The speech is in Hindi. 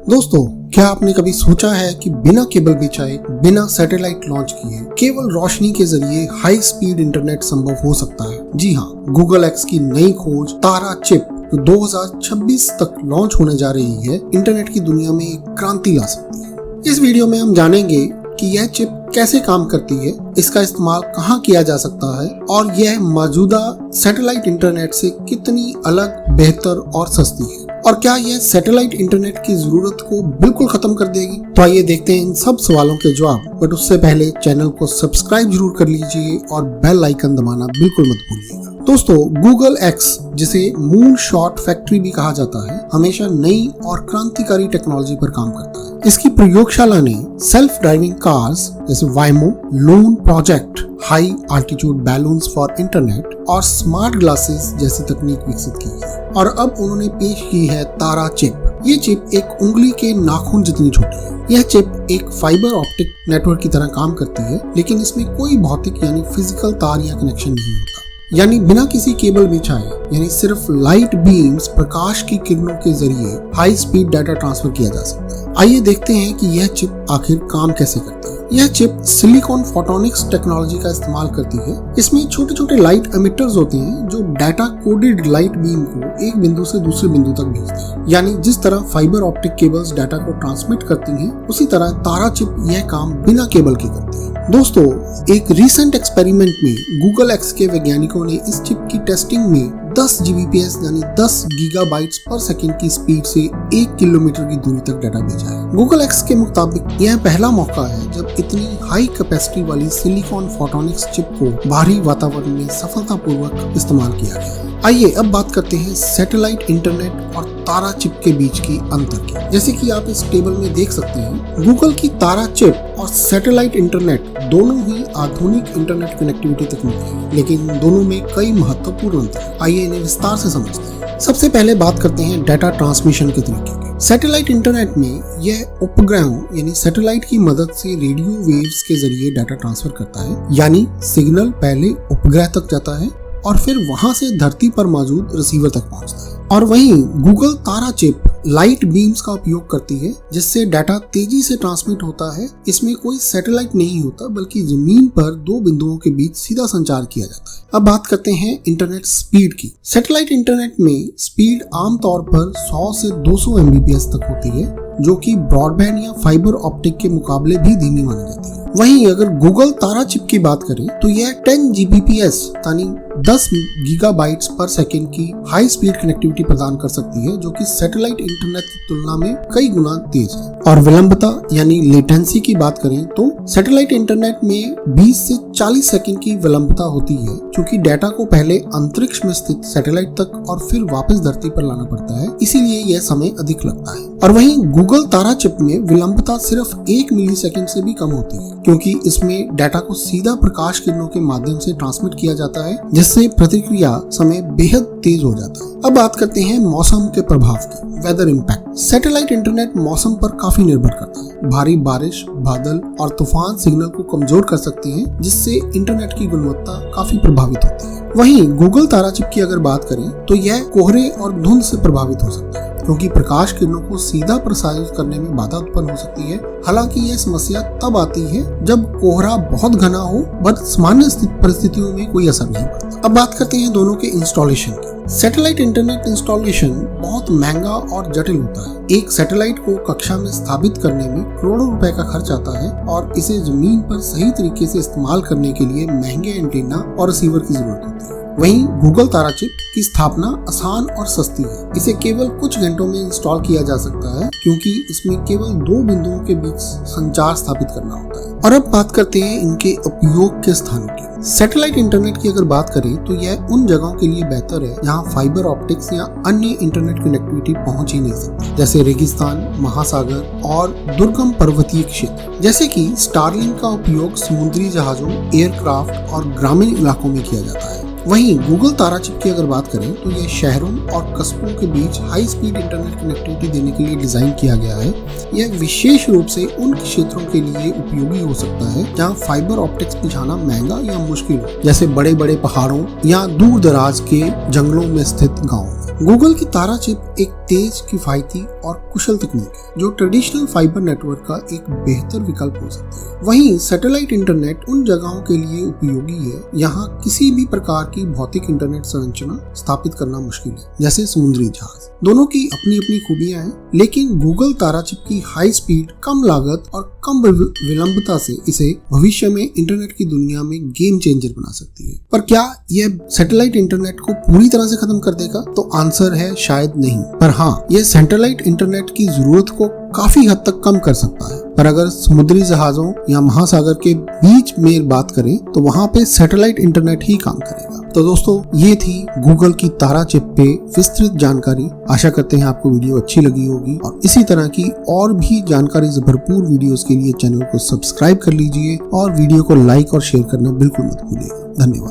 दोस्तों, क्या आपने कभी सोचा है कि बिना केबल बिछाए, बिना सैटेलाइट लॉन्च किए, केवल रोशनी के जरिए हाई स्पीड इंटरनेट संभव हो सकता है? जी हाँ, गूगल एक्स की नई खोज तारा चिप जो 2026 तक लॉन्च होने जा रही है, इंटरनेट की दुनिया में एक क्रांति ला सकती है। इस वीडियो में हम जानेंगे कि यह चिप कैसे काम करती है, इसका इस्तेमाल कहाँ किया जा सकता है और यह मौजूदा सैटेलाइट इंटरनेट से कितनी अलग, बेहतर और सस्ती है, और क्या यह सैटेलाइट इंटरनेट की जरूरत को बिल्कुल खत्म कर देगी। तो आइए देखते हैं इन सब सवालों के जवाब। बट उससे पहले चैनल को सब्सक्राइब जरूर कर लीजिए और बेल आइकन दबाना बिल्कुल मत भूलिएगा। दोस्तों, गूगल एक्स, जिसे मून शॉट फैक्ट्री भी कहा जाता है, हमेशा नई और क्रांतिकारी टेक्नोलॉजी पर काम करता है। इसकी प्रयोगशाला ने सेल्फ ड्राइविंग कार्स जैसे Waymo, Loon project, high altitude balloons for internet और स्मार्ट ग्लासेस जैसी तकनीक विकसित की है। और अब उन्होंने पेश की है तारा चिप। ये चिप एक उंगली के नाखून जितनी छोटी है। यह चिप एक फाइबर ऑप्टिक नेटवर्क की तरह काम करती है, लेकिन इसमें कोई भौतिक यानी फिजिकल तार या कनेक्शन नहीं होता। यानी बिना किसी केबल बिछाए, यानी सिर्फ लाइट बीम्स, प्रकाश की किरणों के जरिए हाई स्पीड डाटा ट्रांसफर किया जा सकता है। आइए देखते हैं कि यह चिप आखिर काम कैसे करती है। यह चिप सिलिकॉन फोटोनिक्स टेक्नोलॉजी का इस्तेमाल करती है। इसमें छोटे छोटे लाइट एमिटर्स होते हैं जो डाटा कोडेड लाइट बीम को एक बिंदु से दूसरे बिंदु तक भेजते हैं। यानी जिस तरह फाइबर ऑप्टिक केबल्स डाटा को ट्रांसमिट करती हैं, उसी तरह तारा चिप यह काम बिना केबल के करती है। दोस्तों, एक रीसेंट एक्सपेरिमेंट में गूगल एक्स के वैज्ञानिकों ने इस चिप की टेस्टिंग में 10 Gbps यानी 10 गीगाबाइट्स पर सेकंड की स्पीड से 1 किलोमीटर की दूरी तक डाटा भेजा है। गूगल एक्स के मुताबिक यह पहला मौका है जब इतनी हाई कैपेसिटी वाली सिलिकॉन फोटोनिक्स चिप को बाहरी वातावरण में सफलतापूर्वक इस्तेमाल किया गया है। आइए अब बात करते हैं सैटेलाइट इंटरनेट और तारा चिप के बीच की अंतर की। जैसे कि आप इस टेबल में देख सकते हैं, गूगल की तारा चिप और सैटेलाइट इंटरनेट दोनों ही आधुनिक इंटरनेट कनेक्टिविटी तकनीक है, लेकिन दोनों में कई महत्वपूर्ण अंतर हैं। आइए इन्हें विस्तार से समझते हैं। सबसे पहले बात करते हैं डाटा ट्रांसमिशन के तरीके की। सैटेलाइट इंटरनेट में यह उपग्रहों यानी सैटेलाइट की मदद से रेडियो वेव्स के जरिए डाटा ट्रांसफर करता है। यानी सिग्नल पहले उपग्रह तक जाता है और फिर वहां से धरती पर मौजूद रिसीवर तक पहुंचता है। और वहीं गूगल तारा चिप लाइट बीम्स का उपयोग करती है, जिससे डाटा तेजी से ट्रांसमिट होता है। इसमें कोई सैटेलाइट नहीं होता, बल्कि जमीन पर दो बिंदुओं के बीच सीधा संचार किया जाता है। अब बात करते हैं इंटरनेट स्पीड की। सैटेलाइट इंटरनेट में स्पीड आमतौर पर 100 से 200 Mbps तक होती है, जो कि ब्रॉडबैंड या फाइबर ऑप्टिक के मुकाबले भी धीमी मानी जाती है। वहीं अगर गूगल तारा चिप की बात करें तो यह 10 Gbps यानी 10 गीगाबाइट्स पर सेकंड की हाई स्पीड कनेक्टिविटी प्रदान कर सकती है, जो कि सैटेलाइट इंटरनेट की तुलना में कई गुना तेज है। और विलंबता यानी लेटेंसी की बात करें तो सैटेलाइट इंटरनेट में 20 से 40 सेकंड की विलंबता होती है, क्योंकि डाटा को पहले अंतरिक्ष में स्थित सैटेलाइट तक और फिर वापस धरती पर लाना पड़ता है, इसीलिए यह समय अधिक लगता है। और वहीं गूगल तारा चिप में विलंबता सिर्फ 1 मिलीसेकंड से भी कम होती है, क्योंकि इसमें डाटा को सीधा प्रकाश किरणों के माध्यम से ट्रांसमिट किया जाता है, जिससे प्रतिक्रिया समय बेहद तेज हो जाता है। अब बात करते हैं मौसम के प्रभाव की, वेदर इम्पैक्ट। सैटेलाइट इंटरनेट मौसम पर काफी निर्भर करता है। भारी बारिश, बादल और तूफान सिग्नल को कमजोर कर सकते हैं, जिससे इंटरनेट की गुणवत्ता काफी प्रभावित होती है। वहीं गूगल तारा चिप की अगर बात करें तो यह कोहरे और धुंध से प्रभावित हो सकता है, क्योंकि प्रकाश किरणों को सीधा प्रसारित करने में बाधा उत्पन्न हो सकती है। हालांकि यह समस्या तब आती है जब कोहरा बहुत घना हो, बट सामान्य परिस्थितियों में कोई असर नहीं पड़ता। अब बात करते हैं दोनों के इंस्टॉलेशन की। सैटेलाइट इंटरनेट इंस्टॉलेशन बहुत महंगा और जटिल होता है। एक सैटेलाइट को कक्षा में स्थापित करने में करोड़ों रुपए का खर्च आता है, और इसे जमीन पर सही तरीके से इस्तेमाल करने के लिए महंगे एंटीना और रिसीवर की जरूरत होती है। वहीं गूगल तारा चिप की स्थापना आसान और सस्ती है। इसे केवल कुछ घंटों में इंस्टॉल किया जा सकता है, क्योंकि इसमें केवल दो बिंदुओं के बीच संचार स्थापित करना होता है। और अब बात करते हैं इनके उपयोग के स्थानों की। सैटेलाइट इंटरनेट की अगर बात करें तो यह उन जगहों के लिए बेहतर है जहां फाइबर ऑप्टिक्स या अन्य इंटरनेट कनेक्टिविटी पहुंच ही नहीं सकती, जैसे रेगिस्तान, महासागर और दुर्गम पर्वतीय क्षेत्र। जैसे कि स्टारलिंक का उपयोग समुद्री जहाजों, एयरक्राफ्ट और ग्रामीण इलाकों में किया जाता है। वहीं गूगल तारा चिप की अगर बात करें तो यह शहरों और कस्बों के बीच हाई स्पीड इंटरनेट कनेक्टिविटी देने के लिए डिजाइन किया गया है। यह विशेष रूप से उन क्षेत्रों के लिए उपयोगी हो सकता है जहां फाइबर ऑप्टिक्स बिछाना महंगा या मुश्किल हो, जैसे बड़े बड़े पहाड़ों या दूर दराज के जंगलों में स्थित गाँव। गूगल की तारा चिप एक तेज, किफायती और कुशल तकनीक है जो ट्रेडिशनल फाइबर नेटवर्क का एक बेहतर विकल्प हो सकती है। वहीं सैटेलाइट इंटरनेट उन जगहों के लिए उपयोगी है यहाँ किसी भी प्रकार की भौतिक इंटरनेट संरचना स्थापित करना मुश्किल है, जैसे समुद्री जहाज। दोनों की अपनी अपनी खूबियां हैं, लेकिन गूगल तारा चिप की हाई स्पीड, कम लागत और कम विलंबता से इसे भविष्य में इंटरनेट की दुनिया में गेम चेंजर बना सकती है। पर क्या यह सैटेलाइट इंटरनेट को पूरी तरह से खत्म कर देगा? तो आंसर है शायद नहीं। पर हाँ, यह सैटेलाइट इंटरनेट की जरूरत को काफी हद तक कम कर सकता है। पर अगर समुद्री जहाजों या महासागर के बीच में बात करें तो वहां पे सैटेलाइट इंटरनेट ही काम करेगा। तो दोस्तों, ये थी गूगल की तारा चिप पे विस्तृत जानकारी। आशा करते हैं आपको वीडियो अच्छी लगी होगी और इसी तरह की और भी जानकारी से भरपूर वीडियोस के लिए चैनल को सब्सक्राइब कर लीजिए और वीडियो को लाइक और शेयर करना बिल्कुल मत भूलिएगा। धन्यवाद।